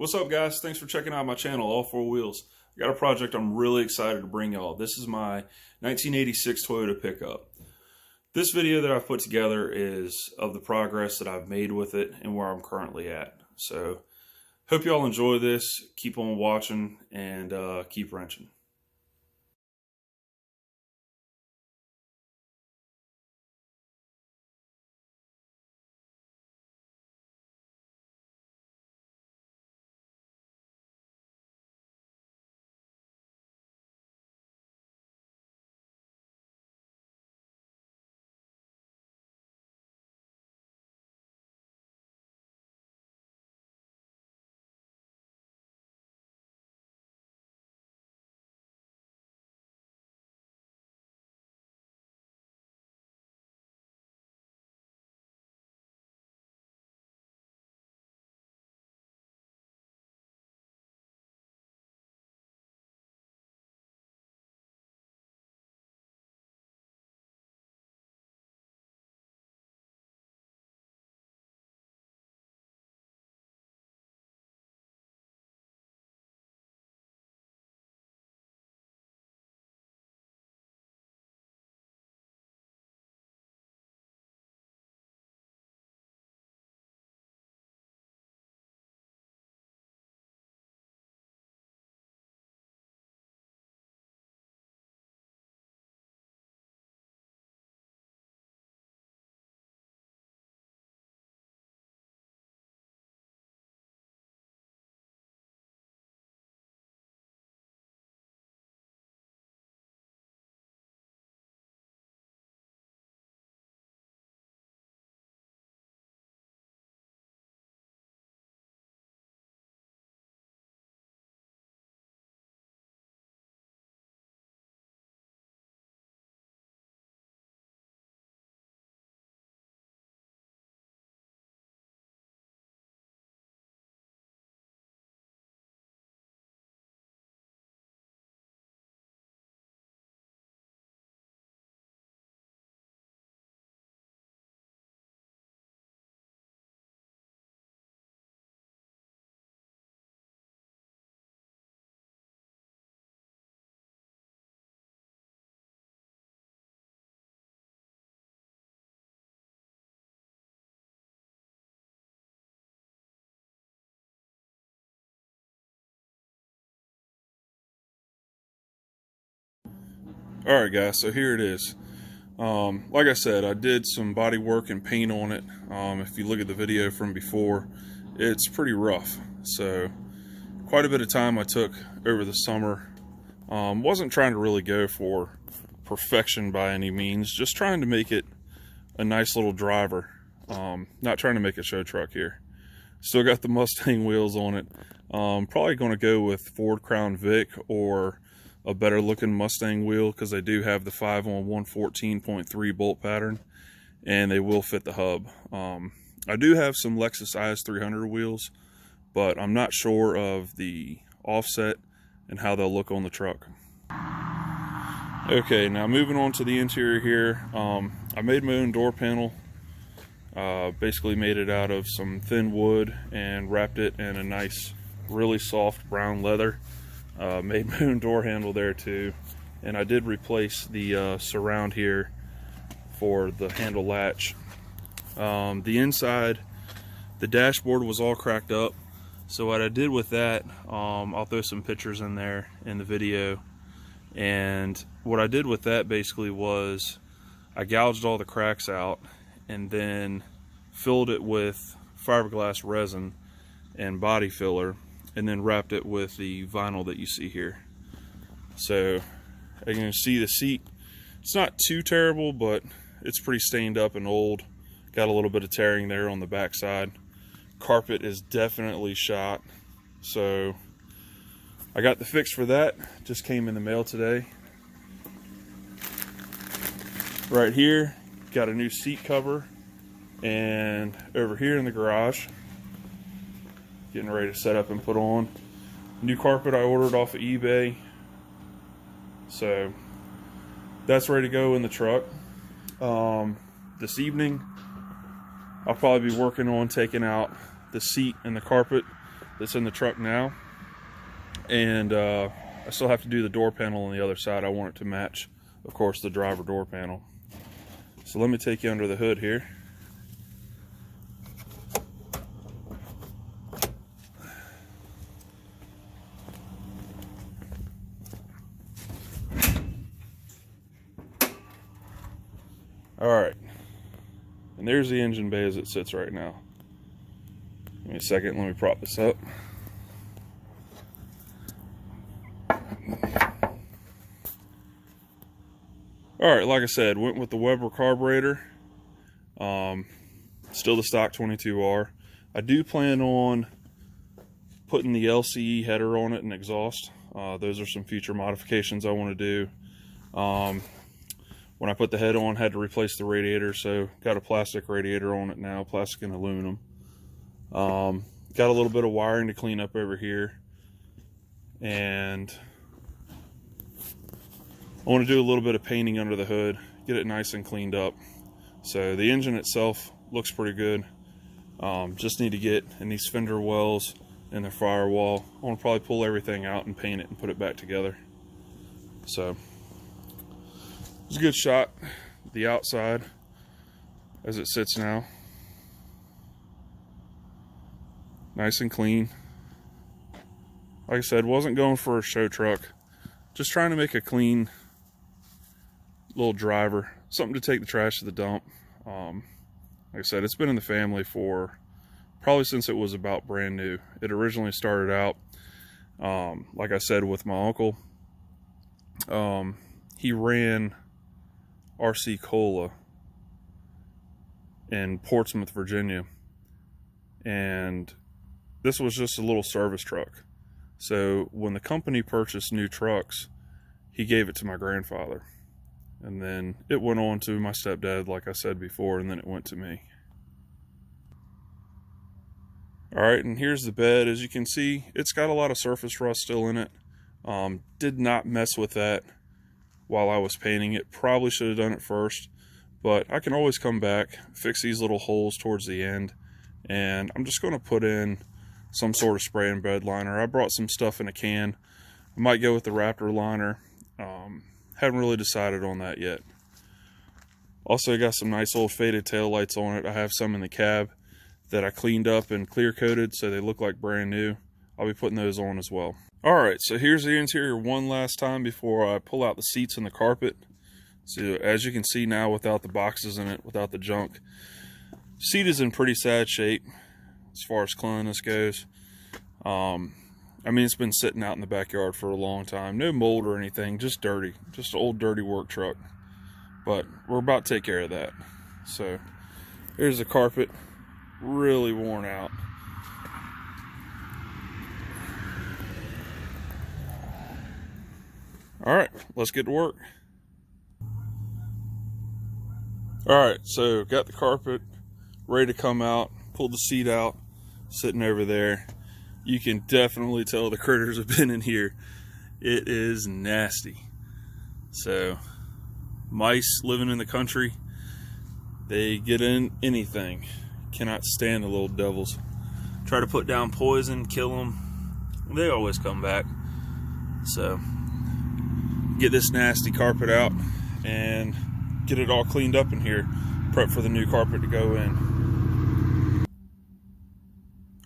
What's up, guys? Thanks for checking out my channel, All Four Wheels. I got a project I'm really excited to bring y'all. This is my 1986 Toyota pickup. This video that I've put together is of the progress that I've made with it and where I'm currently at. So, hope y'all enjoy this. Keep on watching and keep wrenching. Alright guys, so here it is. Like I said, I did some body work and paint on it. If you look at the video from before, it's pretty rough. So quite a bit of time I took over the summer. Wasn't trying to really go for perfection by any means, just trying to make it a nice little driver. Not trying to make a show truck here. Still got the Mustang wheels on it. Probably going to go with Ford Crown Vic or a better looking Mustang wheel, because they do have the 5-on 114.3 bolt pattern and they will fit the hub. I do have some Lexus IS300 wheels, but I'm not sure of the offset and how they'll look on the truck. Okay, now moving on to the interior here. I made my own door panel. Basically made it out of some thin wood and wrapped it in a nice, really soft brown leather. Made my own door handle there too, and I did replace the surround here for the handle latch. The inside, the dashboard was all cracked up, so what I did with that, I'll throw some pictures in there in the video, and what I did with that basically was I gouged all the cracks out and then filled it with fiberglass resin and body filler, and then wrapped it with the vinyl that you see here. So you can see the seat, it's not too terrible, but it's pretty stained up and old. Got a little bit of tearing there on the back side. Carpet is definitely shot, so I got the fix for that. Just came in the mail today. Right here, got a new seat cover, and over here in the garage, getting ready to set up and put on. New carpet I ordered off of eBay. So that's ready to go in the truck. This evening I'll probably be working on taking out the seat and the carpet that's in the truck now, and I still have to do the door panel on the other side. I want it to match, of course, the driver door panel. So let me take you under the hood here. All right, and there's the engine bay as it sits right now. Give me a second, let me prop this up. All right, like I said, went with the Weber carburetor. Still the stock 22R. I do plan on putting the LCE header on it and exhaust. Those are some future modifications I want to do. When I put the head on, had to replace the radiator, so got a plastic radiator on it now, plastic and aluminum. Got a little bit of wiring to clean up over here, and I want to do a little bit of painting under the hood, get it nice and cleaned up. So the engine itself looks pretty good. Just need to get in these fender wells and the firewall. I want to probably pull everything out and paint it and put it back together. So it's a good shot, the outside as it sits now. Nice and clean. Like I said, wasn't going for a show truck. Just trying to make a clean little driver. Something to take the trash to the dump. Like I said, it's been in the family for probably since it was about brand new. It originally started out, like I said, with my uncle. He ran RC Cola in Portsmouth, Virginia, and this was just a little service truck. So when the company purchased new trucks, he gave it to my grandfather, and then it went on to my stepdad, like I said before, and then it went to me. All right, and here's the bed. As you can see, it's got a lot of surface rust still in it. Did not mess with that while I was painting it. Probably should have done it first, but I can always come back, fix these little holes towards the end, and I'm just going to put in some sort of spray and bed liner. I brought some stuff in a can. I might go with the Raptor liner. Haven't really decided on that yet. Also got some nice old faded tail lights on it. I have some in the cab that I cleaned up and clear coated so they look like brand new. I'll be putting those on as well. Alright, so here's the interior one last time before I pull out the seats and the carpet. So as you can see now, without the boxes in it, without the junk, seat is in pretty sad shape as far as cleanliness goes. I mean, it's been sitting out in the backyard for a long time. No mold or anything, just dirty. Just an old dirty work truck. But we're about to take care of that. So here's the carpet, really worn out. Alright, let's get to work. Alright, so got the carpet ready to come out, pulled the seat out, sitting over there. You can definitely tell the critters have been in here. It is nasty. So, mice living in the country, they get in anything. Cannot stand the little devils. Try to put down poison, kill them, they always come back. So, get this nasty carpet out and get it all cleaned up in here, prep for the new carpet to go in.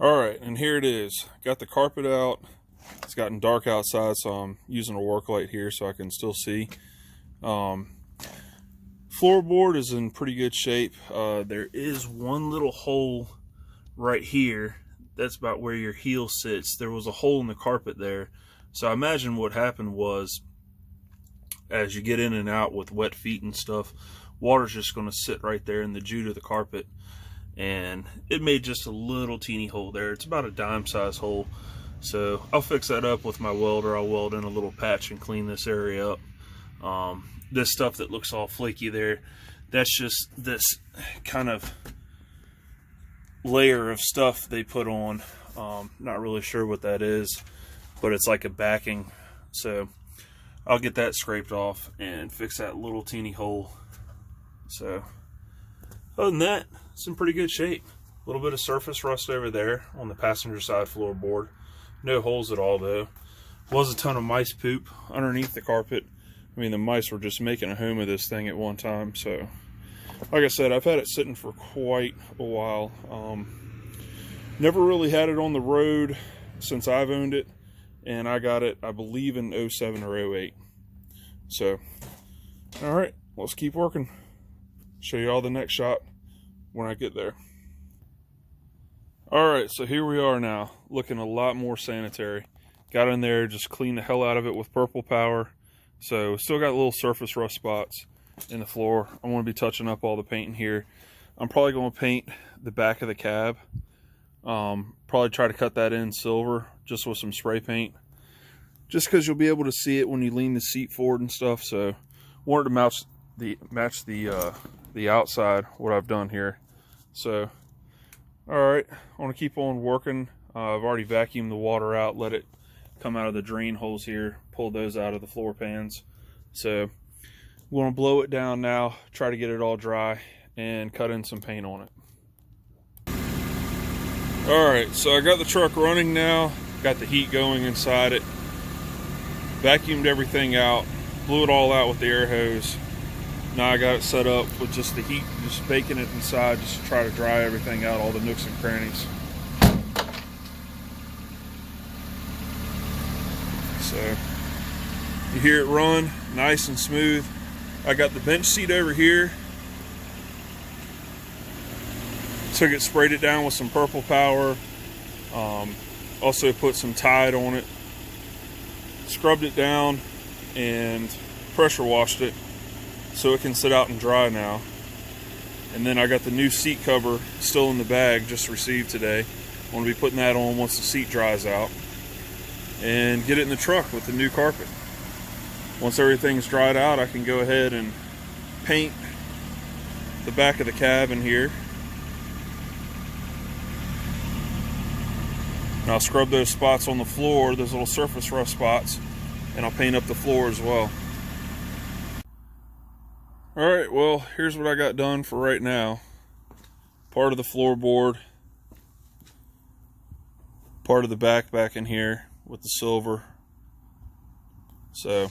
Alright, and here it is. Got the carpet out. It's gotten dark outside, so I'm using a work light here so I can still see. Floorboard is in pretty good shape. There is one little hole right here. That's about where your heel sits. There was a hole in the carpet there. So I imagine what happened was, as you get in and out with wet feet and stuff, water's just going to sit right there in the jute of the carpet, and it made just a little teeny hole there. It's about a dime size hole. So I'll fix that up with my welder. I'll weld in a little patch and clean this area up. This stuff that looks all flaky there, that's just this kind of layer of stuff they put on. Not really sure what that is, but it's like a backing. So I'll get that scraped off and fix that little teeny hole. So other than that, it's in pretty good shape. A little bit of surface rust over there on the passenger side floorboard. No holes at all though. Was a ton of mice poop underneath the carpet. I mean, the mice were just making a home of this thing at one time. So, like I said, I've had it sitting for quite a while. Never really had it on the road since I've owned it. And I got it, I believe, in 07 or 08. So, all right, let's keep working. Show you all the next shot when I get there. All right, so here we are now, looking a lot more sanitary. Got in there, just cleaned the hell out of it with Purple Power. So still got little surface rust spots in the floor. I'm going to be touching up all the paint in here. I'm probably going to paint the back of the cab. Probably try to cut that in silver, just with some spray paint. Just because you'll be able to see it when you lean the seat forward and stuff. So wanted to match the outside, what I've done here. So, all right, I want to keep on working. I've already vacuumed the water out, let it come out of the drain holes here, pull those out of the floor pans. So we want to blow it down now, try to get it all dry, and cut in some paint on it. All right, so I got the truck running now, got the heat going inside it, vacuumed everything out, blew it all out with the air hose. Now I got it set up with just the heat, just baking it inside, just to try to dry everything out, all the nooks and crannies. So you hear it run nice and smooth. I got the bench seat over here. Took it, sprayed it down with some Purple Power. Also put some Tide on it. Scrubbed it down and pressure washed it so it can sit out and dry now. And then I got the new seat cover still in the bag, just received today. I'm going to be putting that on once the seat dries out and get it in the truck with the new carpet. Once everything's dried out, I can go ahead and paint the back of the cab in here. And I'll scrub those spots on the floor, those little surface rust spots, and I'll paint up the floor as well. Alright, well, here's what I got done for right now. Part of the floorboard, part of the back in here with the silver. So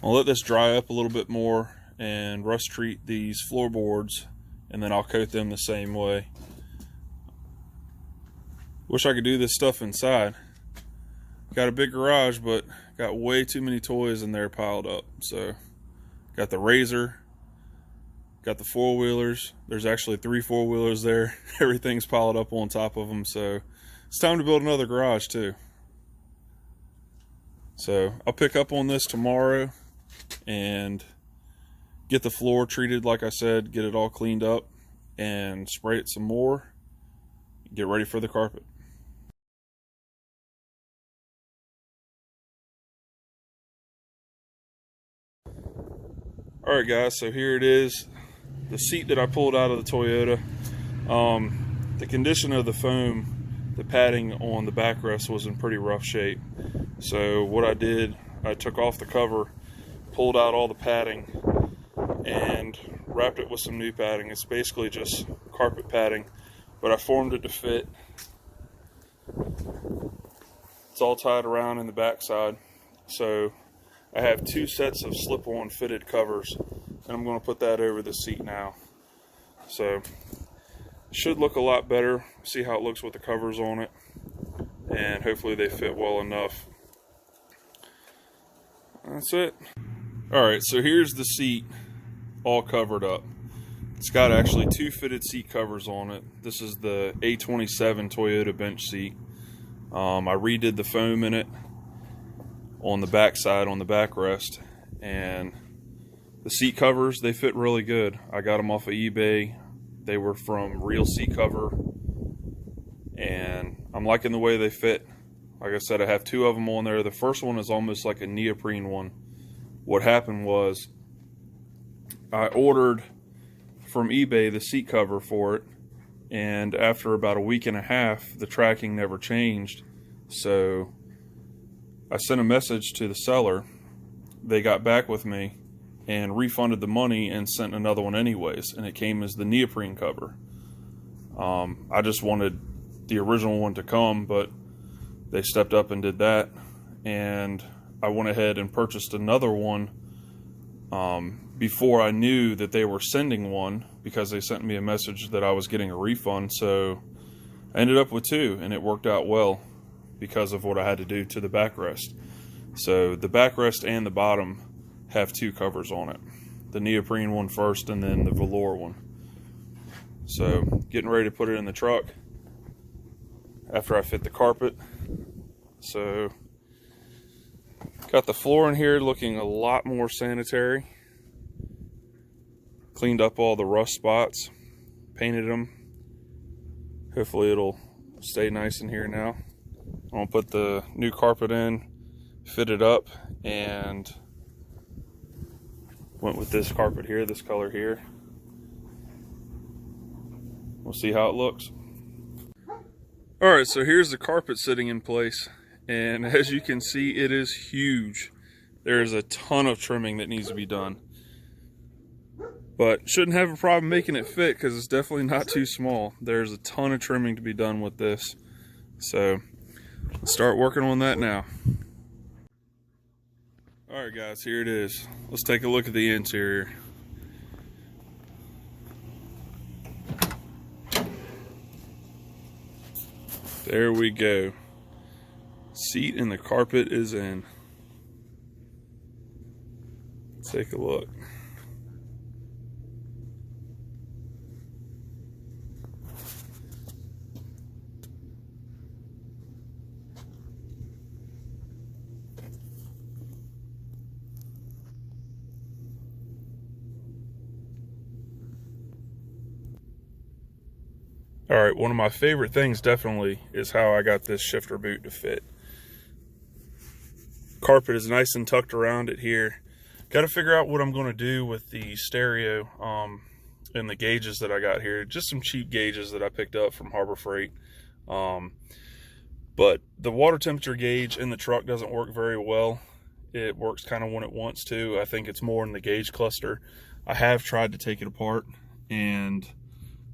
I'll let this dry up a little bit more and rust treat these floorboards, and then I'll coat them the same way. Wish I could do this stuff inside. Got a big garage, but got way too many toys in there piled up. So got the Razor, got the four-wheelers. There's actually 3 four-wheelers there. Everything's piled up on top of them. So it's time to build another garage too. So I'll pick up on this tomorrow and get the floor treated, like I said, get it all cleaned up and spray it some more. Get ready for the carpet. Alright guys, so here it is, the seat that I pulled out of the Toyota. The condition of the foam, the padding on the backrest was in pretty rough shape. So what I did, I took off the cover, pulled out all the padding, and wrapped it with some new padding. It's basically just carpet padding, but I formed it to fit. It's all tied around in the backside. So I have 2 sets of slip-on fitted covers, and I'm going to put that over the seat now. So it should look a lot better. See how it looks with the covers on it, and hopefully they fit well enough. That's it. Alright, so here's the seat all covered up. It's got actually 2 fitted seat covers on it. This is the A27 Toyota bench seat. I redid the foam in it on the back side, on the backrest, and the seat covers, they fit really good. I got them off of eBay. They were from Real Seat Cover, and I'm liking the way they fit. Like I said, I have 2 of them on there. The first one is almost like a neoprene one. What happened was I ordered from eBay the seat cover for it, and after about a week and a half, the tracking never changed. So I sent a message to the seller. They got back with me and refunded the money and sent another one anyways, and it came as the neoprene cover. I just wanted the original one to come, but they stepped up and did that, and I went ahead and purchased another one before I knew that they were sending one, because they sent me a message that I was getting a refund. So I ended up with two, and it worked out well because of what I had to do to the backrest. So the backrest and the bottom have two covers on it, the neoprene one first and then the velour one. So getting ready to put it in the truck after I fit the carpet. So got the floor in here looking a lot more sanitary. Cleaned up all the rust spots, painted them. Hopefully it'll stay nice in here now. I'm gonna put the new carpet in, fit it up, and went with this carpet here, this color here. We'll see how it looks. All right, so here's the carpet sitting in place, and as you can see, it is huge. There's a ton of trimming that needs to be done, but shouldn't have a problem making it fit because it's definitely not too small. There's a ton of trimming to be done with this, so let's start working on that now. All right, guys, here it is. Let's take a look at the interior. There we go. Seat and the carpet is in. Let's take a look. All right, one of my favorite things definitely is how I got this shifter boot to fit. Carpet is nice and tucked around it here. Got to figure out what I'm going to do with the stereo and the gauges that I got here. Just some cheap gauges that I picked up from Harbor Freight. But the water temperature gauge in the truck doesn't work very well. It works kind of when it wants to. I think it's more in the gauge cluster. I have tried to take it apart and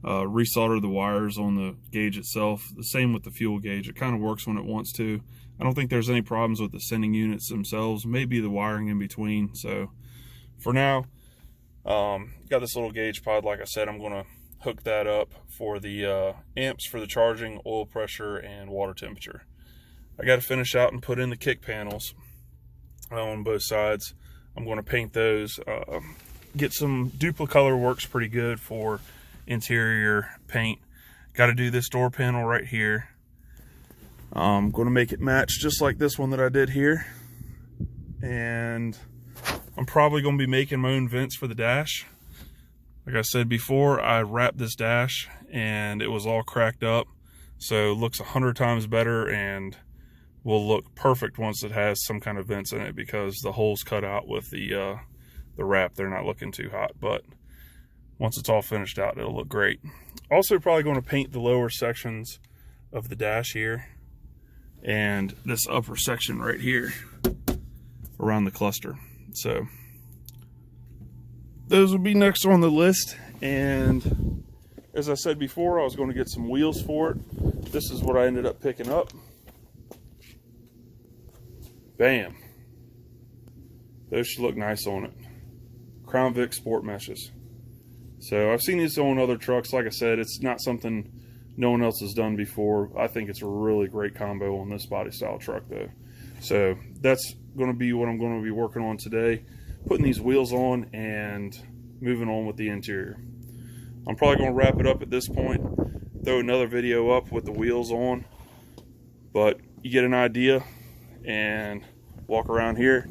resolder the wires on the gauge itself. The same with the fuel gauge. It kind of works when it wants to. I don't think there's any problems with the sending units themselves, maybe the wiring in between. So for now, got this little gauge pod. Like I said, I'm going to hook that up for the amps for the charging, oil pressure, and water temperature. I got to finish out and put in the kick panels on both sides. I'm going to paint those. Get some Duplicolor works pretty good for interior paint. Got to do this door panel right here. I'm going to make it match just like this one that I did here, and I'm probably going to be making my own vents for the dash. Like I said before, I wrapped this dash and it was all cracked up, so it looks 100 times better and will look perfect once it has some kind of vents in it, because the holes cut out with the wrap, they're not looking too hot, but once it's all finished out, it'll look great. Also probably going to paint the lower sections of the dash here and this upper section right here around the cluster. So those will be next on the list. And as I said before, I was going to get some wheels for it. This is what I ended up picking up. Bam. Those should look nice on it. Crown Vic Sport Meshes. So I've seen these on other trucks. Like I said, it's not something no one else has done before. I think it's a really great combo on this body style truck though. So that's going to be what I'm going to be working on today. Putting these wheels on and moving on with the interior. I'm probably going to wrap it up at this point. Throw another video up with the wheels on. But you get an idea and walk around here.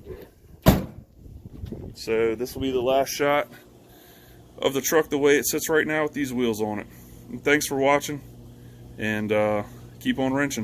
So this will be the last shot of the truck the way it sits right now with these wheels on it. And thanks for watching, and keep on wrenching.